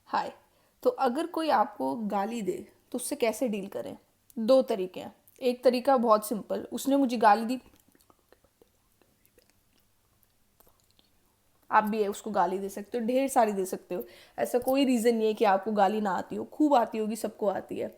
हाय। तो अगर कोई आपको गाली दे तो उससे कैसे डील करें? दो तरीके हैं। एक तरीका बहुत सिंपल, उसने मुझे गाली दी, आप भी है उसको गाली दे सकते हो, ढेर सारी दे सकते हो। ऐसा कोई रीज़न नहीं है कि आपको गाली ना आती हो, खूब आती होगी, सबको आती है।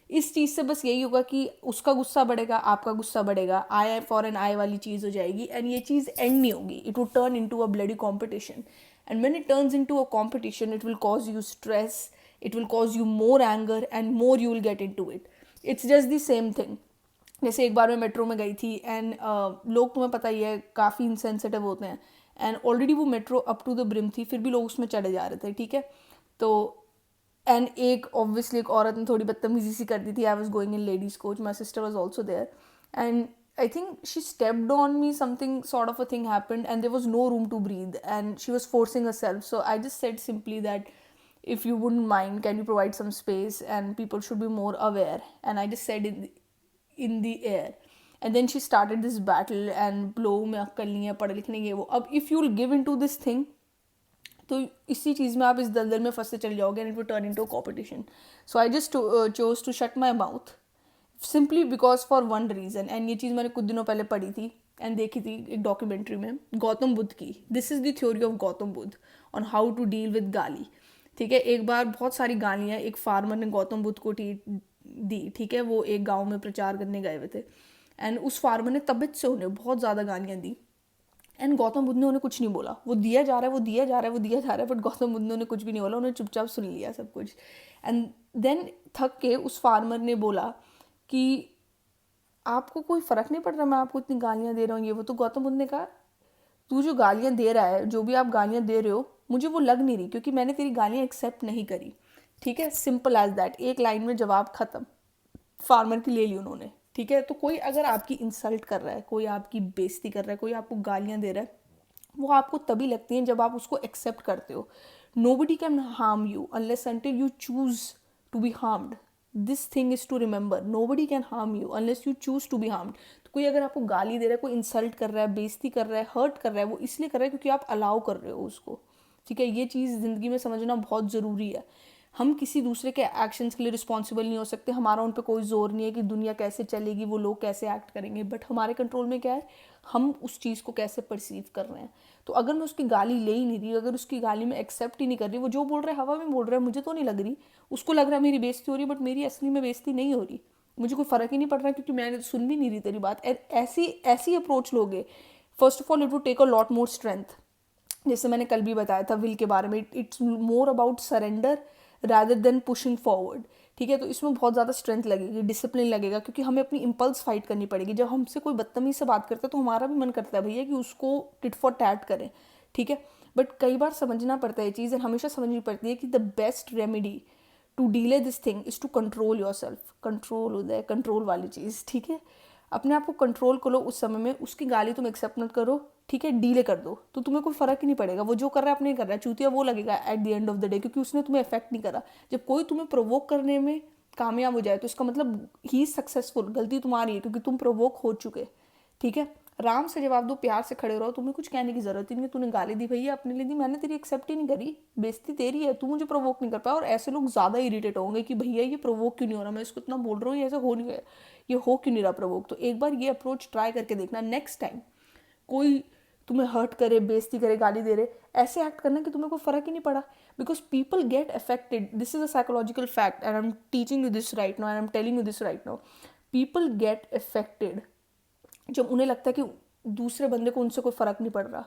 इस चीज़ से बस यही होगा कि उसका गुस्सा बढ़ेगा, आपका गुस्सा बढ़ेगा, आई फॉर एन आई वाली चीज़ हो जाएगी एंड ये चीज़ एंड नहीं होगी। It will turn into a bloody competition and when it turns into a competition it will cause you stress, it will cause you more anger and more you will get into it. It's just the same thing. जैसे एक बार मैं metro में गई थी and लोग, तुम्हें पता ही है, काफ़ी इंसेंसिटिव होते हैं एंड ऑलरेडी वो metro up to the brim थी, फिर भी लोग उसमें चढ़े जा रहे थे, ठीक है। तो एंड एक ऑब्वियसली एक औरत ने थोड़ी बदतमीजी सी कर दी थी। I was going in ladies coach, my sister was also there and I think she stepped on me, something sort of a thing happened and there was no room to breathe and she was forcing herself. So I just said simply that if you wouldn't mind, can you provide some space and people should be more aware. And I just said in the air and then she started this battle and blow में अक्कल नहीं है, पढ़े लिखने ये वो। अब if you will give into this thing तो इसी चीज़ में आप इस दलदल में फंसते चले जाओगे and it will turn into competition. So I just chose to shut my mouth simply because for one reason. And ये चीज़ मैंने कुछ दिनों पहले पढ़ी थी एंड देखी थी एक डॉक्यूमेंट्री में, गौतम बुद्ध की। This is the theory of Gautam Buddha on how to deal with गाली। ठीक है, एक बार बहुत सारी गालियाँ एक फार्मर ने गौतम बुद्ध को दी, ठीक है। वो एक गाँव में प्रचार करने गए हुए थे एंड उस फार्मर ने तबीयत से उन्हें बहुत ज़्यादा गालियाँ दी एंड गौतम बुद्ध ने उन्हें कुछ नहीं बोला। वो दिया जा रहा है, वो दिया जा रहा है, वो दिया जा रहा है, बट गौतम बुद्ध ने उन्हें कुछ भी नहीं बोला, उन्हें चुपचाप सुन लिया सब कुछ। एंड देन थक के उस फार्मर ने बोला कि आपको कोई फ़र्क नहीं पड़ रहा मैं आपको इतनी गालियाँ दे रहा हूँ ये वो। तो गौतम बुद्ध ने कहा तू जो गालियाँ दे रहा है, जो भी आप गालियाँ दे रहे हो, मुझे वो लग नहीं रही क्योंकि मैंने तेरी गालियाँ एक्सेप्ट नहीं करी। ठीक है, सिंपल एज दैट, एक लाइन में जवाब ख़त्म। फार्मर की ले ली उन्होंने। ठीक है, तो कोई अगर आपकी इंसल्ट कर रहा है, कोई आपकी बेइज्जती कर रहा है, कोई आपको गालियाँ दे रहा है, वो आपको तभी लगती हैं जब आप उसको एक्सेप्ट करते हो। Nobody can harm you unless until you choose to be harmed. This thing is to remember, nobody can harm you unless you choose to be harmed. तो कोई अगर आपको गाली दे रहा है, कोई इंसल्ट कर रहा है, बेइज्जती कर रहा है, हर्ट कर रहा है, वो इसलिए कर रहा है क्योंकि आप अलाउ कर रहे हो उसको। ठीक है, ये चीज़ ज़िंदगी में समझना बहुत ज़रूरी है। हम किसी दूसरे के एक्शंस के लिए रिस्पॉन्सिबल नहीं हो सकते, हमारा उन पर कोई जोर नहीं है कि दुनिया कैसे चलेगी, वो लोग कैसे एक्ट करेंगे, बट हमारे कंट्रोल में क्या है, हम उस चीज़ को कैसे परसीव कर रहे हैं। तो अगर मैं उसकी गाली ले ही नहीं रही, अगर उसकी गाली में एक्सेप्ट ही नहीं कर रही, वो जो बोल रहा है हवा में बोल रहा है, मुझे तो नहीं लग रही, उसको लग रहा है मेरी बेइज्जती हो रही है, बट मेरी असली में बेइज्जती नहीं हो रही, मुझे कोई फ़र्क ही नहीं पड़ रहा क्योंकि मैंने सुन भी नहीं रही तेरी बात। ऐसी ऐसी अप्रोच लोगे, first of all it would take a lot more strength. जैसे मैंने कल भी बताया था विल के बारे में, it's more about surrender rather than pushing forward. ठीक है, तो इसमें बहुत ज़्यादा स्ट्रेंथ लगेगी, डिसिप्लिन लगेगा, क्योंकि हमें अपनी इम्पल्स फाइट करनी पड़ेगी। जब हमसे कोई बदतमीज से बात करता है तो हमारा भी मन करता है भैया कि उसको टिट फॉर टैट करें। ठीक है, बट कई बार समझना पड़ता है ये चीज़, हमेशा समझनी पड़ती है कि the best remedy to deal this thing is to control your self. Control होता है, कंट्रोल वाली चीज़। ठीक है, अपने आप को कंट्रोल करो उस समय में, उसकी गाली तुम एक्सेप्ट मत करो। ठीक है, डीले कर दो तो तुम्हें कोई फ़र्क ही नहीं पड़ेगा। वो जो कर रहा है अपने कर रहा है, चूतिया वो लगेगा at the end of the day, क्योंकि उसने तुम्हें इफेक्ट नहीं करा। जब कोई तुम्हें प्रोवोक करने में कामयाब हो जाए तो इसका मतलब ही इज सक्सेसफुल, गलती तुम्हारी है क्योंकि तुम प्रोवोक हो चुके। ठीक है, आराम से जवाब दो, प्यार से खड़े रहो, तुम्हें कुछ कहने की जरूरत ही नहीं है। तूने गाली दी भैया अपने लिए दी, मैंने तेरी एक्सेप्ट ही नहीं करी, बेइज्जती तेरी है, तू मुझे प्रोवोक नहीं कर पाया। और ऐसे लोग ज़्यादा इरिटेट होंगे कि भैया ये प्रोवोक क्यों नहीं हो रहा, मैं इसको इतना बोल रहा हूँ, ये ऐसा हो नहीं गया, ये हो क्यों नहीं रहा प्रोवोक। तो एक बार ये अप्रोच ट्राई करके देखना, नेक्स्ट टाइम कोई तुम्हें हर्ट करे, बेइज्जती करे, गाली दे रहे, ऐसे एक्ट करना कि तुम्हें कोई फ़र्क ही नहीं पड़ा। Because people get affected, this is a psychological fact and I am teaching you this right now and I am telling you this right now. People get affected जब उन्हें लगता है कि दूसरे बंदे को उनसे कोई फ़र्क नहीं पड़ रहा।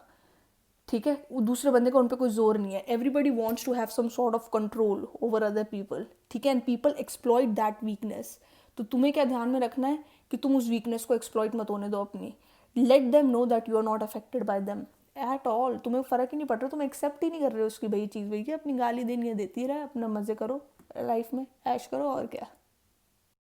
ठीक है, दूसरे बंदे का उन पर कोई जोर नहीं है। Everybody wants to have some sort of control over other people. ठीक है, and people exploit that weakness. तो तुम्हें क्या ध्यान में रखना है कि तुम उस वीकनेस को एक्सप्लॉइट मत होने दो अपनी। Let them know that you are not affected by them at all. तुम्हें फ़र्क ही नहीं पड़ रहा, तुम एक्सेप्ट ही नहीं कर रहे हो उसकी भाई चीज़। भैया अपनी गाली देनी है, देती रहे, अपना मज़े करो, लाइफ में ऐश करो, और क्या।